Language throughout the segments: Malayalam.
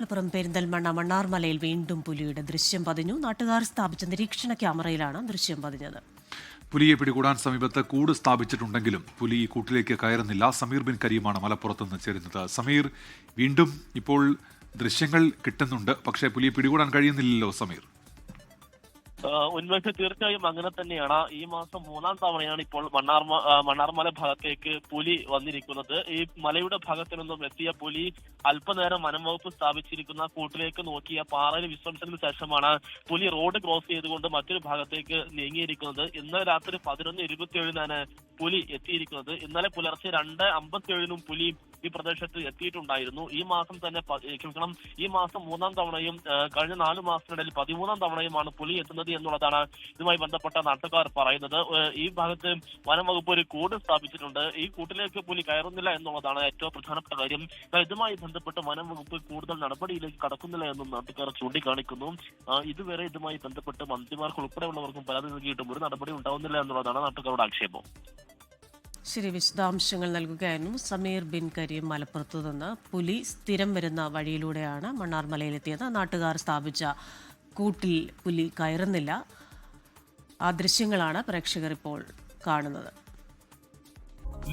മലപ്പുറം പെരിന്തൽമണ്ണ മണ്ണാർമലയിൽ വീണ്ടും പുലിയുടെ ദൃശ്യം പതിഞ്ഞു. നാട്ടുകാർ സ്ഥാപിച്ച നിരീക്ഷണ ക്യാമറയിലാണ് ദൃശ്യം പതിഞ്ഞത്. പുലിയെ പിടികൂടാൻ സമീപത്ത് കൂട് സ്ഥാപിച്ചിട്ടുണ്ടെങ്കിലും പുലി ഈ കൂട്ടിലേക്ക് കയറുന്നില്ല. സമീർ ബിൻ കരീമാണ് മലപ്പുറത്ത് നിന്ന് ചേരുന്നത്. സമീർ, വീണ്ടും ഇപ്പോൾ ദൃശ്യങ്ങൾ കിട്ടുന്നുണ്ട്, പക്ഷേ പുലിയെ പിടികൂടാൻ കഴിയുന്നില്ലല്ലോ സമീർ. ഉന്മേഷ്, തീർച്ചയായും അങ്ങനെ തന്നെയാണ്. ഈ മാസം 3ാം തവണയാണ് ഇപ്പോൾ മണ്ണാർമല ഭാഗത്തേക്ക് പുലി വന്നിരിക്കുന്നത്. ഈ മലയുടെ ഭാഗത്തു നിന്നും എത്തിയ പുലി അല്പനേരം വനം വകുപ്പ് സ്ഥാപിച്ചിരിക്കുന്ന കൂട്ടിലേക്ക് നോക്കിയ പാറയിൽ വിശ്രമിച്ചതിന് ശേഷമാണ് പുലി റോഡ് ക്രോസ് ചെയ്തുകൊണ്ട് മറ്റൊരു ഭാഗത്തേക്ക് നീങ്ങിയിരിക്കുന്നത്. ഇന്നലെ രാത്രി 11:27 പുലി എത്തിയിരിക്കുന്നത്. ഇന്നലെ പുലർച്ചെ 2:57 പുലി ഈ പ്രദേശത്ത് എത്തിയിട്ടുണ്ടായിരുന്നു. ഈ മാസം 3ാം തവണയും കഴിഞ്ഞ 4 മാസത്തിനിടയിൽ 13ാം തവണയുമാണ് പുലി എത്തുന്നത് എന്നുള്ളതാണ് ഇതുമായി ബന്ധപ്പെട്ട നാട്ടുകാർ പറയുന്നത്. ഈ ഭാഗത്ത് വനം വകുപ്പ് ഒരു കൂട് സ്ഥാപിച്ചിട്ടുണ്ട്. ഈ കൂട്ടിലേക്ക് പുലി കയറുന്നില്ല എന്നുള്ളതാണ് ഏറ്റവും പ്രധാനപ്പെട്ട കാര്യം. ഇതുമായി ബന്ധപ്പെട്ട് വനം വകുപ്പ് കൂടുതൽ നടപടിയിലേക്ക് കടക്കുന്നില്ല എന്നും നാട്ടുകാർ ചൂണ്ടിക്കാണിക്കുന്നു. ഇതുവരെ ഇതുമായി ബന്ധപ്പെട്ട് മന്ത്രിമാർക്ക് ഉൾപ്പെടെയുള്ളവർക്കും പരാതി നൽകിയിട്ടും ഒരു നടപടി ഉണ്ടാവുന്നില്ല എന്നുള്ളതാണ് നാട്ടുകാരുടെ ആക്ഷേപം. ശരി, വിശദാംശങ്ങൾ നൽകുകയായിരുന്നു സമീർ ബിൻ കരീം മലപ്പുറത്തു നിന്ന്. പുലി സ്ഥിരം വരുന്ന വഴിയിലൂടെയാണ് മണ്ണാർമലയിലെത്തിയത്. നാട്ടുകാർ സ്ഥാപിച്ച കൂട്ടിൽ പുലി കയറുന്നില്ല. ആ ദൃശ്യങ്ങളാണ് പ്രേക്ഷകർ ഇപ്പോൾ കാണുന്നത്.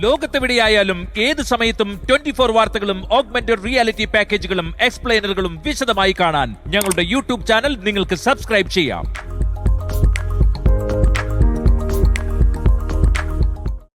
ലോകത്തെവിടെയായാലും ഏത് സമയത്തും 24 വാർത്തകളും ഓഗ്മെന്റഡ് റിയാലിറ്റി പാക്കേജുകളും എക്സ്പ്ലെയിനറുകളും വിശദമായി കാണാൻ ഞങ്ങളുടെ യൂട്യൂബ് ചാനൽ നിങ്ങൾക്ക് സബ്സ്ക്രൈബ് ചെയ്യാം.